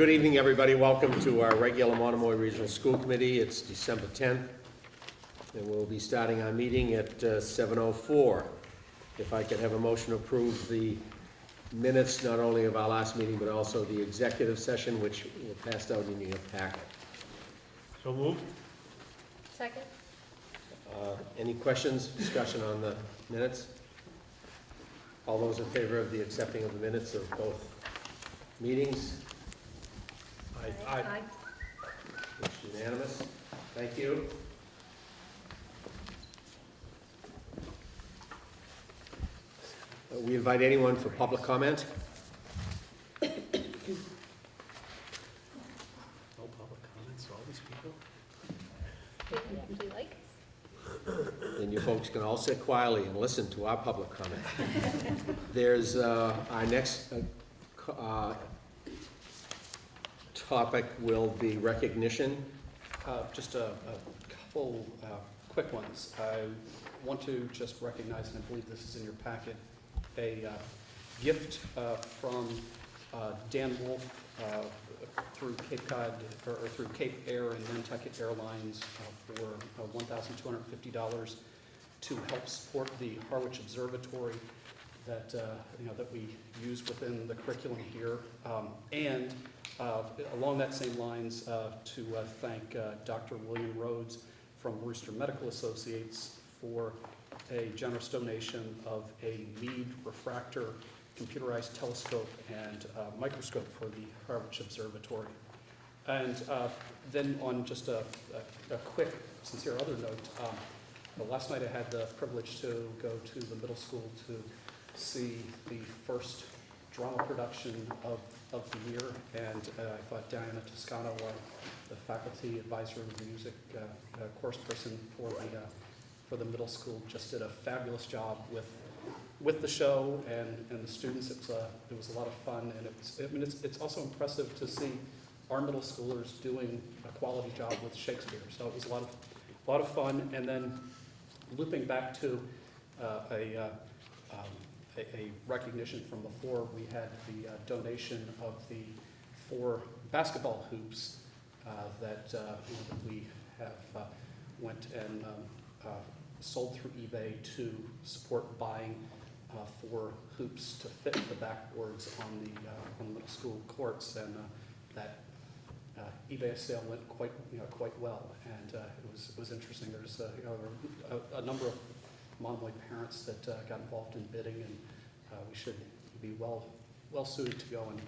Good evening, everybody. Welcome to our regular Monomoy Regional School Committee. It's December 10th, and we'll be starting our meeting at 7:04. If I could have a motion to approve the minutes, not only of our last meeting, but also the executive session, which were passed out in your packet. So moved. Second. Any questions, discussion on the minutes? All those in favor of the accepting of the minutes of both meetings? Aye. It's unanimous. Thank you. We invite anyone for public comment. No public comments, all these people? Do you like us? And you folks can all sit quietly and listen to our public comment. There's our next topic will be recognition. Just a couple quick ones. I want to just recognize, and I believe this is in your packet, a gift from Dan Wolf through Cape Cod, or through Cape Air and Nantucket Airlines for $1,250 to help support the Harwich Observatory that that we use within the curriculum here, and along that same lines, to thank Dr. William Rhodes from Rooster Medical Associates for a generous donation of a Meade refractor, computerized telescope, and microscope for the Harwich Observatory. And then on just a quick, sincere other note, last night I had the privilege to go to the middle school to see the first drama production of the year, and I thought Diana Toscano, the faculty advisor of the music course person for the middle school, just did a fabulous job with the show and the students. It was a lot of fun, and it's also impressive to see our middle schoolers doing a quality job with Shakespeare. So it was a lot of fun, and then looping back to a recognition from before, we had the donation of the 4 basketball hoops that we have went and sold through eBay to support buying 4 hoops to fit the backboards on the middle school courts, and that eBay sale went quite well, and it was interesting. There's a number of Monomoy parents that got involved in bidding, and we should be well suited to go and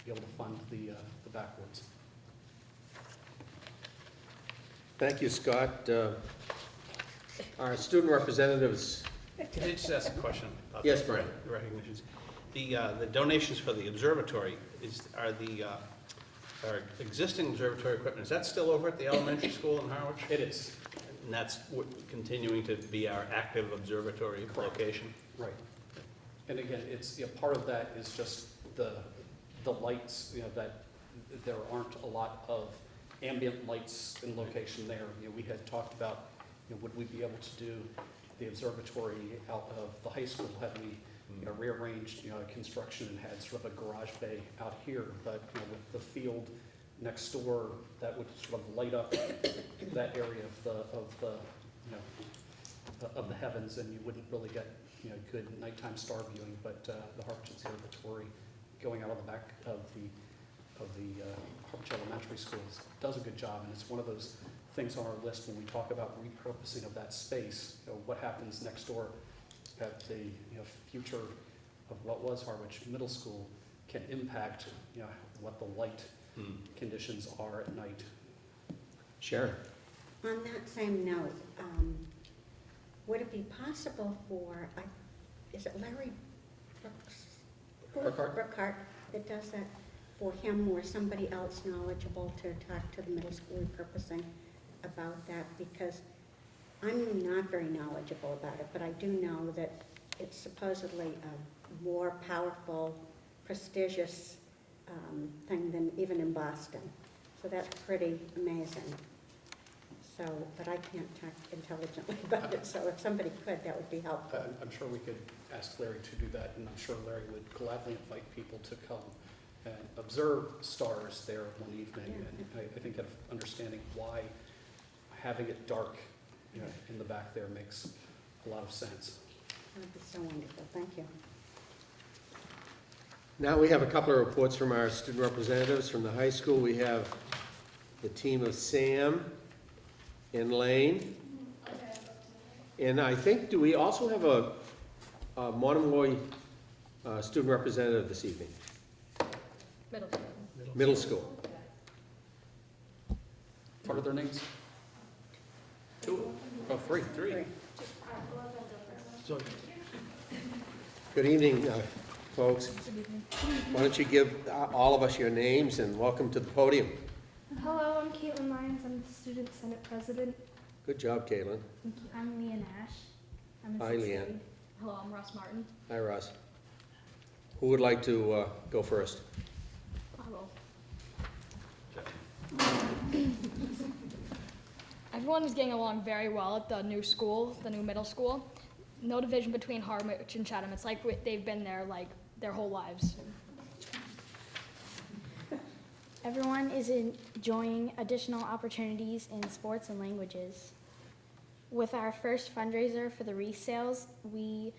be able to fund the backwards. Thank you, Scott. Our student representatives. Can I just ask a question about Yes, the Brian. recognitions? The donations for the observatory are existing observatory equipment, is that still over at the elementary school in Harwich? It is. And that's continuing to be our active observatory location? Right. And again, it's part of that is just the lights, that there aren't a lot of ambient lights in location there. We had talked about, would we be able to do the observatory out of the high school? Had we rearranged construction and had sort of a garage bay out here, but with the field next door, that would sort of light up that area of the heavens, and you wouldn't really get good nighttime star viewing. But the Harwich Observatory, going out of the back of the Harwich Elementary Schools, does a good job, and it's one of those things on our list when we talk about repurposing of that space. What happens next door at the future of what was Harwich Middle School can impact what the light conditions are at night. Sharon. On that same note, would it be possible for, is it Larry Brookhart that does that, for him or somebody else knowledgeable to talk to the middle school repurposing about that? Because I'm not very knowledgeable about it, but I do know that it's supposedly a more powerful, prestigious thing than even in Boston. So that's pretty amazing. So, but I can't talk intelligently about it, so if somebody could, that would be helpful. I'm sure we could ask Larry to do that, and I'm sure Larry would gladly invite people to come and observe stars there one evening, and I think of understanding why having it dark, in the back there makes a lot of sense. That would be so wonderful, thank you. Now we have a couple of reports from our student representatives from the high school. We have the team of Sam and Lane. And I think, do we also have a Monomoy student representative this evening? Middle school. Middle school. What are their names? Two, Oh, three. three. Good evening, folks. Why don't you give all of us your names and welcome to the podium. Hello, I'm Caitlin Lyons. I'm the Student Senate President. Good job, Caitlin. Thank you. I'm Leah Nash. I'm in Hi, sixth Leanne. grade. Hello, I'm Ross Martin. Hi, Ross. Who would like to go first? I will. Okay. Everyone is getting along very well at the new school, the new middle school. No division between Harwich and Chatham. It's like they've been there like their whole lives. Everyone is enjoying additional opportunities in sports and languages. With our first fundraiser for the wreath sales, we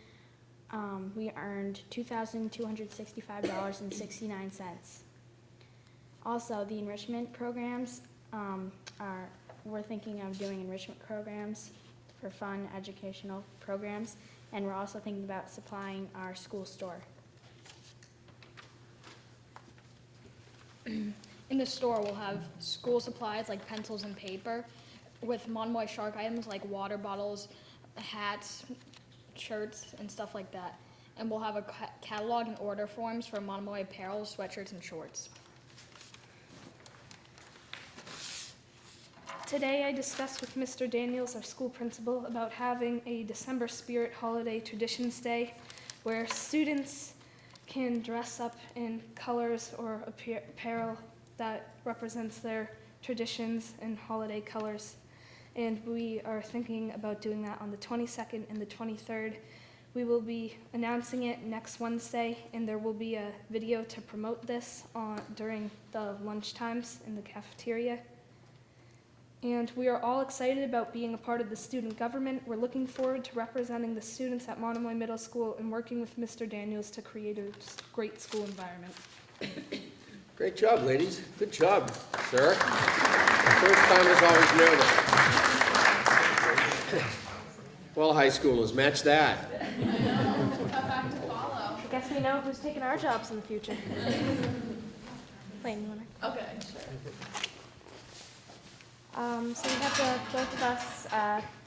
earned $2,265.69. Also, the enrichment programs we're thinking of doing enrichment programs for fun educational programs, and we're also thinking about supplying our school store. In the store, we'll have school supplies like pencils and paper, with Monomoy Shark items like water bottles, hats, shirts, and stuff like that. And we'll have a catalog and order forms for Monomoy apparel, sweatshirts, and shorts. Today I discussed with Mr. Daniels, our school principal, about having a December Spirit Holiday Traditions Day where students can dress up in colors or apparel that represents their traditions and holiday colors. And we are thinking about doing that on the 22nd and the 23rd. We will be announcing it next Wednesday, and there will be a video to promote this during the lunch times in the cafeteria. And we are all excited about being a part of the student government. We're looking forward to representing the students at Monomoy Middle School and working with Mr. Daniels to create a great school environment. Great job, ladies. Good job, sir. First time is always nervous. Well, high schoolers, match that. I guess we know who's taking our jobs in the future. Lane, you wanna? Okay, sure. So we have both of us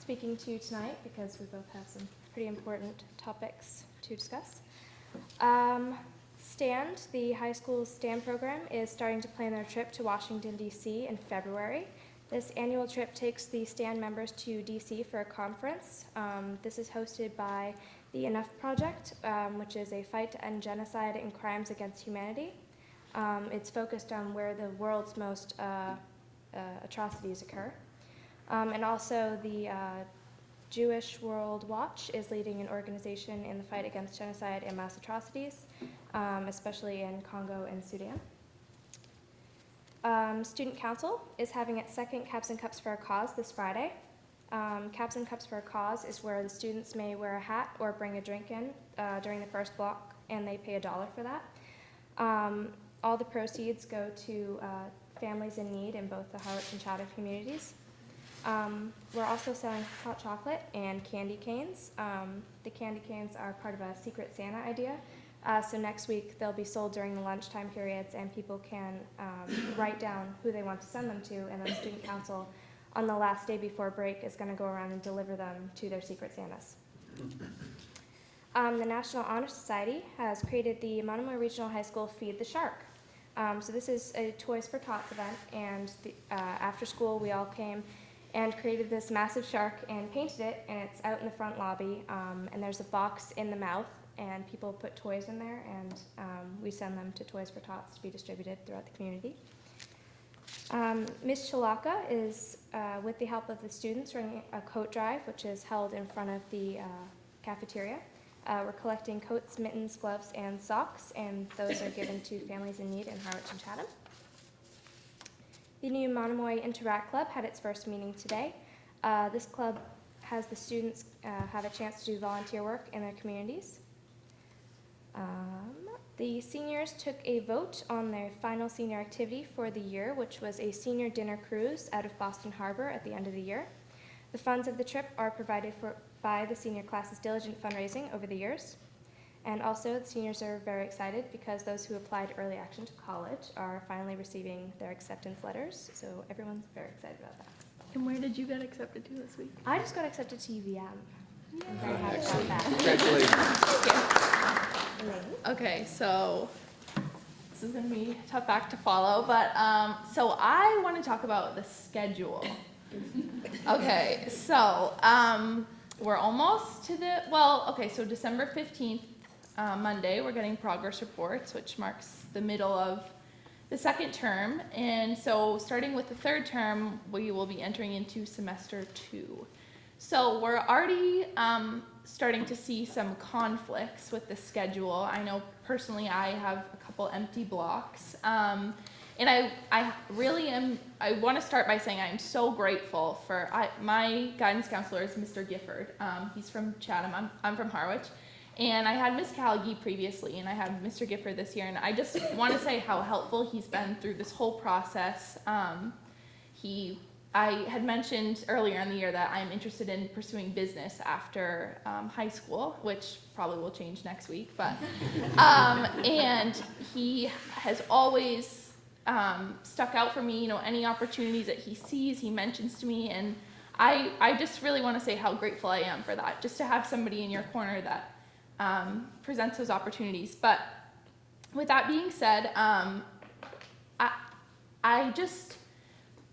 speaking to you tonight because we both have some pretty important topics to discuss. STAND, the high school STAND program, is starting to plan their trip to Washington, D.C. in February. This annual trip takes the STAND members to D.C. for a conference. This is hosted by the Enough Project, which is a fight to end genocide and crimes against humanity. It's focused on where the world's most atrocities occur. And also the Jewish World Watch is leading an organization in the fight against genocide and mass atrocities, especially in Congo and Sudan. Student Council is having its second Caps and Cups for a Cause this Friday. Caps and Cups for a Cause is where the students may wear a hat or bring a drink in during the first block, and they pay $1 for that. All the proceeds go to families in need in both the Harwich and Chatham communities. We're also selling hot chocolate and candy canes. The candy canes are part of a Secret Santa idea. So next week they'll be sold during the lunchtime periods, and people can write down who they want to send them to, and then Student Council on the last day before break is going to go around and deliver them to their Secret Santas. The National Honor Society has created the Monomoy Regional High School Feed the Shark. So this is a Toys for Tots event, and after school we all came and created this massive shark and painted it, and it's out in the front lobby, and there's a box in the mouth, and people put toys in there, and we send them to Toys for Tots to be distributed throughout the community. Ms. Chalaka is, with the help of the students, running a coat drive, which is held in front of the cafeteria. We're collecting coats, mittens, gloves, and socks, and those are given to families in need in Harwich and Chatham. The new Monomoy Interact Club had its first meeting today. This club has the students have a chance to do volunteer work in their communities. The seniors took a vote on their final senior activity for the year, which was a senior dinner cruise out of Boston Harbor at the end of the year. The funds of the trip are provided by the senior class's diligent fundraising over the years. And also, the seniors are very excited because those who applied early action to college are finally receiving their acceptance letters, so everyone's very excited about that. And where did you get accepted to this week? I just got accepted to UVM. Very happy Excellent. about that. Congratulations. Elaine? Okay, so this is gonna be a tough act to follow, but so I want to talk about the schedule. Okay, so we're almost to so December 15th, Monday, we're getting progress reports, which marks the middle of the second term. And so starting with the third term, we will be entering into semester 2. So we're already starting to see some conflicts with the schedule. I know personally I have a couple empty blocks. And I really am, I want to start by saying I am so grateful for, my guidance counselor is Mr. Gifford. He's from Chatham, I'm from Harwich. And I had Miss Callaghy previously, and I have Mr. Gifford this year. And I just want to say how helpful he's been through this whole process. I had mentioned earlier in the year that I'm interested in pursuing business after high school, which probably will change next week. But and he has always stuck out for me. You know, any opportunities that he sees, he mentions to me, and I just really want to say how grateful I am for that. Just to have somebody in your corner that presents those opportunities. But with that being said, I just,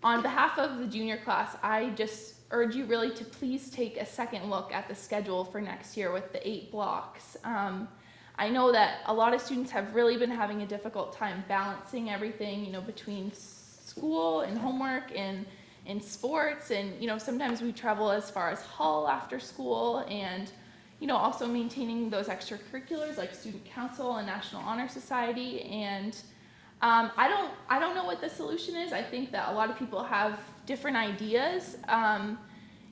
on behalf of the junior class, I just urge you really to please take a second look at the schedule for next year with the 8 blocks. I know that a lot of students have really been having a difficult time balancing everything, you know, between school and homework and sports, and, you know, sometimes we travel as far as Hull after school, and, you know, also maintaining those extracurriculars like student council and National Honor Society. And I don't know what the solution is. I think that a lot of people have different ideas.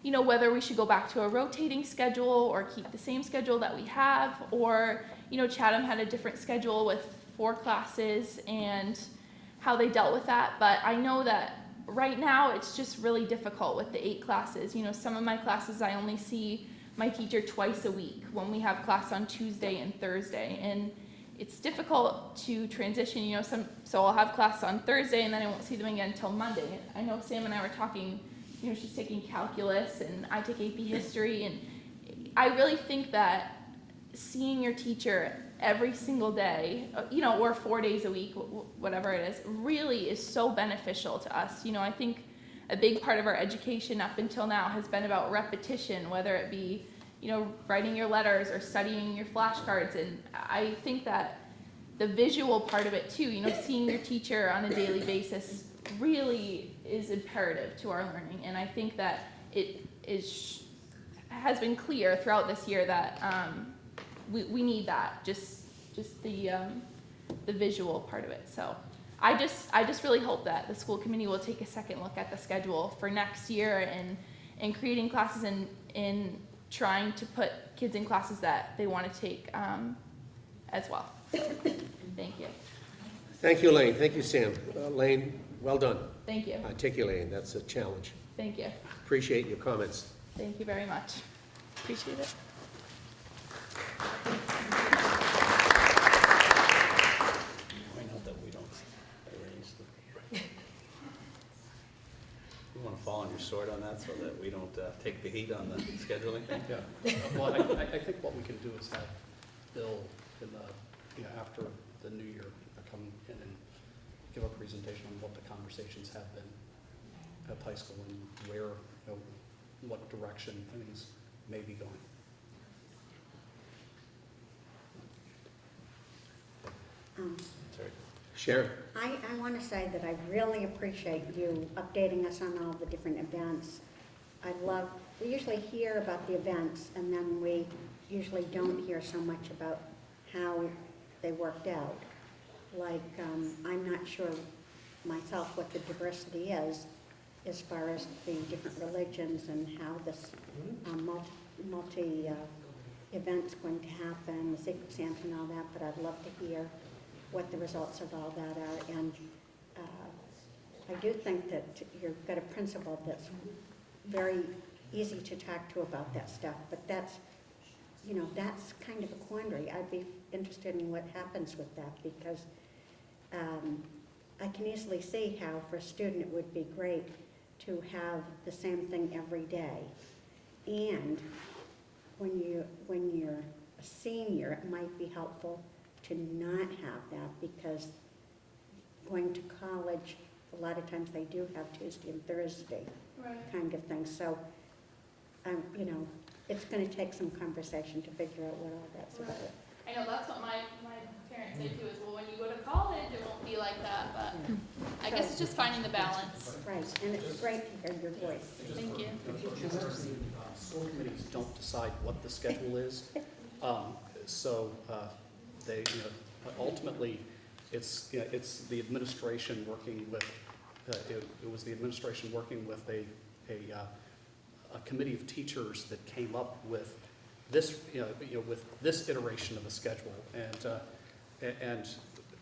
You know, whether we should go back to a rotating schedule or keep the same schedule that we have, or, you know, Chatham had a different schedule with 4 classes and how they dealt with that. But I know that right now it's just really difficult with the 8 classes. You know, some of my classes I only see my teacher twice a week when we have class on Tuesday and Thursday, and it's difficult to transition. You know, so I'll have class on Thursday and then I won't see them again until Monday. I know Sam and I were talking, you know, she's taking calculus and I take AP history, and I really think that seeing your teacher every single day, you know, or 4 days a week, whatever it is, really is so beneficial to us. You know, I think a big part of our education up until now has been about repetition, whether it be, you know, writing your letters or studying your flashcards. And I think that the visual part of it too, you know, seeing your teacher on a daily basis really is imperative to our learning. And I think that it has been clear throughout this year that we need that, just the visual part of it. So I just really hope that the school committee will take a second look at the schedule for next year and creating classes and trying to put kids in classes that they want to take as well. Thank you. Thank you, Lane. Thank you, Sam. Lane, well done. Thank you. I take you, Lane. That's a challenge. Thank you. Appreciate your comments. Thank you very much. Appreciate it. Point out that we don't arrange the. You want to fall on your sword on that so that we don't take the heat on the scheduling? Yeah, well, I think what we can do is have Bill in after the new year come in and give a presentation on what the conversations have been at high school and where, you know, what direction things may be going. Sorry. Sharon? I want to say that I really appreciate you updating us on all the different events. We usually hear about the events and then we usually don't hear so much about how they worked out. Like, I'm not sure myself what the diversity is as far as the different religions and how this multi event's going to happen, the Secret Santa and all that, but I'd love to hear what the results of all that are. And I do think that you've got a principal that's very easy to talk to about that stuff, but that's, you know, that's kind of a quandary. I'd be interested in what happens with that, because I can easily see how for a student it would be great to have the same thing every day. And when you're a senior, it might be helpful to not have that, because going to college, a lot of times they do have Tuesday and Thursday kind of thing. So, you know, it's going to take some conversation to figure out what all that's about. I know that's what my parents say too, is, well, when you go to college, it won't be like that, but I guess it's just finding the balance. Right, and it's great to hear your voice. Thank you. School committees don't decide what the schedule is. So they, you know, ultimately, it's the administration working with, it was the administration working with a committee of teachers that came up with this, with this iteration of a schedule. And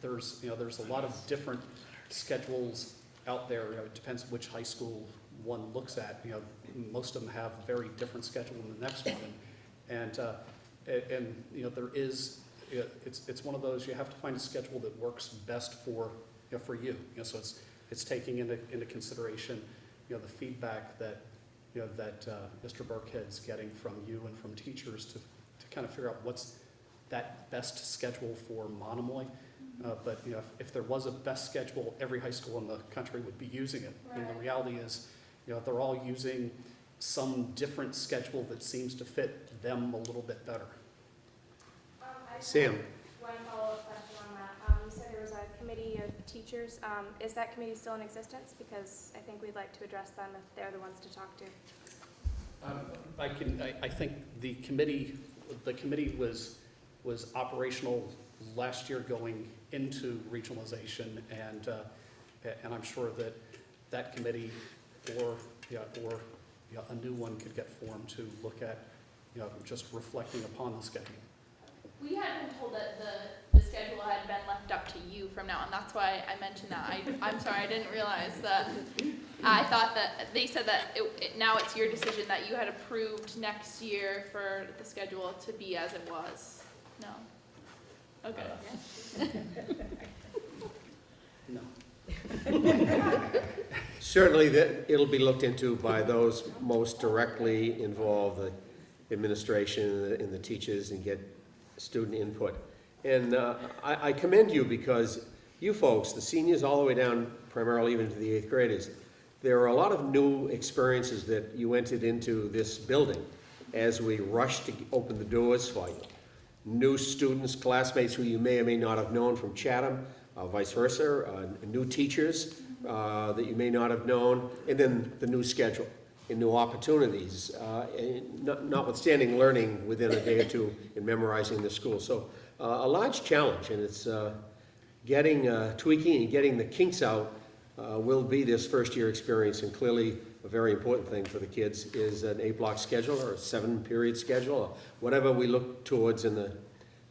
there's a lot of different schedules out there. You know, it depends which high school one looks at. You know, most of them have a very different schedule than the next one. And you know, there is, it's one of those, you have to find a schedule that works best for, you know, for you. You know, so it's taking into consideration, you know, the feedback that, you know, that Mr. Burkhead's getting from you and from teachers to kind of figure out what's that best schedule for Monomoy. But you know, if there was a best schedule, every high school in the country would be using it. Right. And the reality is, you know, they're all using some different schedule that seems to fit them a little bit better. Sam? One follow-up question on that. You said there was a committee of teachers. Is that committee still in existence? Because I think we'd like to address them if they're the ones to talk to. I think the committee was operational last year going into regionalization, and I'm sure that committee or a new one could get formed to look at, you know, just reflecting upon the schedule. We had been told that the schedule had been left up to you from now on. That's why I mentioned that. I'm sorry, I didn't realize that. I thought that they said that now it's your decision, that you had approved next year for the schedule to be as it was. No? Okay. No. Certainly, it'll be looked into by those most directly involved, the administration and the teachers, and get student input. And I commend you, because you folks, the seniors all the way down primarily even to the 8th graders, there are a lot of new experiences that you entered into this building as we rushed to open the doors for you. New students, classmates who you may or may not have known from Chatham, vice versa, new teachers that you may not have known, and then the new schedule and new opportunities, notwithstanding learning within a day or two and memorizing the school. So a large challenge, and it's tweaking and getting the kinks out will be this first year experience. And clearly a very important thing for the kids is an 8-block schedule or a 7-period schedule, or whatever we look towards.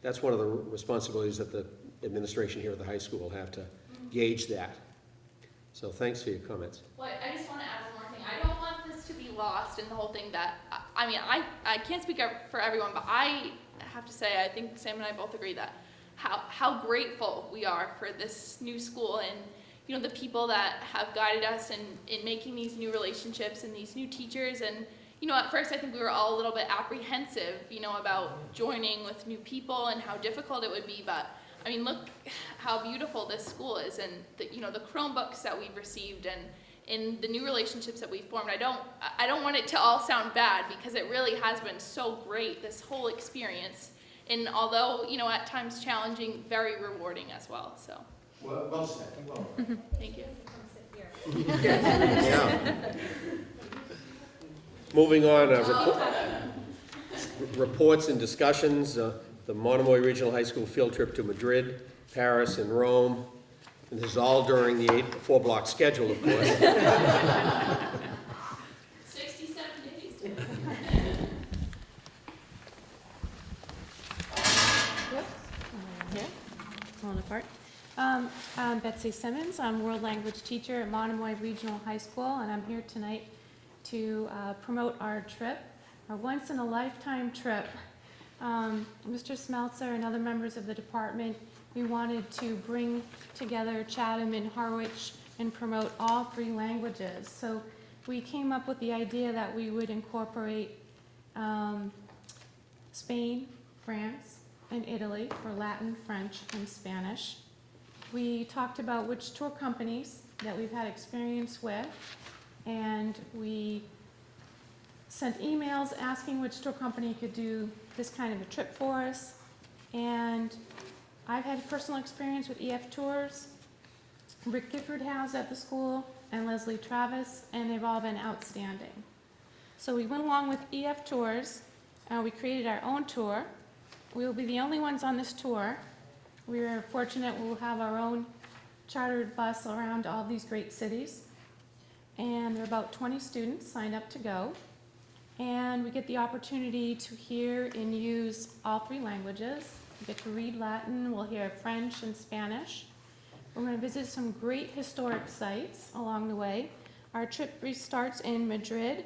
That's one of the responsibilities that the administration here at the high school will have to gauge that. So thanks for your comments. Well, I just want to add one more thing. I don't want this to be lost in the whole thing that, I mean, I can't speak for everyone, but I have to say, I think Sam and I both agree that how grateful we are for this new school, and you know, the people that have guided us in making these new relationships and these new teachers. And you know, at first I think we were all a little bit apprehensive, you know, about joining with new people and how difficult it would be. But I mean, look how beautiful this school is, and you know, the Chromebooks that we've received, and in the new relationships that we've formed. I don't want it to all sound bad, because it really has been so great, this whole experience. And although, you know, at times challenging, very rewarding as well. So. Well said. Well. Thank you. Yeah. Moving on. reports and discussions, the Monomoy Regional High School field trip to Madrid, Paris, and Rome. And this is all during the 4-block schedule, of course. 67 days. Here, pulling apart. I'm Betsy Simmons. I'm world language teacher at Monomoy Regional High School, and I'm here tonight to promote our trip, our once-in-a-lifetime trip. Mr. Smeltzer and other members of the department, we wanted to bring together Chatham and Harwich and promote all 3 languages. So we came up with the idea that we would incorporate Spain, France, and Italy for Latin, French, and Spanish. We talked about which tour companies that we've had experience with, and we sent emails asking which tour company could do this kind of a trip for us. And I've had personal experience with EF Tours. Rick Gifford has at the school, and Leslie Travis, and they've all been outstanding. So we went along with EF Tours. We created our own tour. We will be the only ones on this tour. We are fortunate we'll have our own chartered bus around all these great cities. And there are about 20 students signed up to go. And we get the opportunity to hear and use all 3 languages. We get to read Latin, we'll hear French and Spanish. We're going to visit some great historic sites along the way. Our trip starts in Madrid,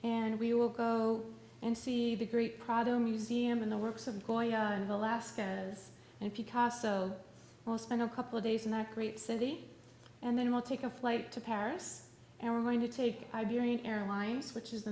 and we will go and see the great Prado Museum and the works of Goya and Velázquez and Picasso. We'll spend a couple of days in that great city, and then we'll take a flight to Paris, and we're going to take Iberian Airlines, which is the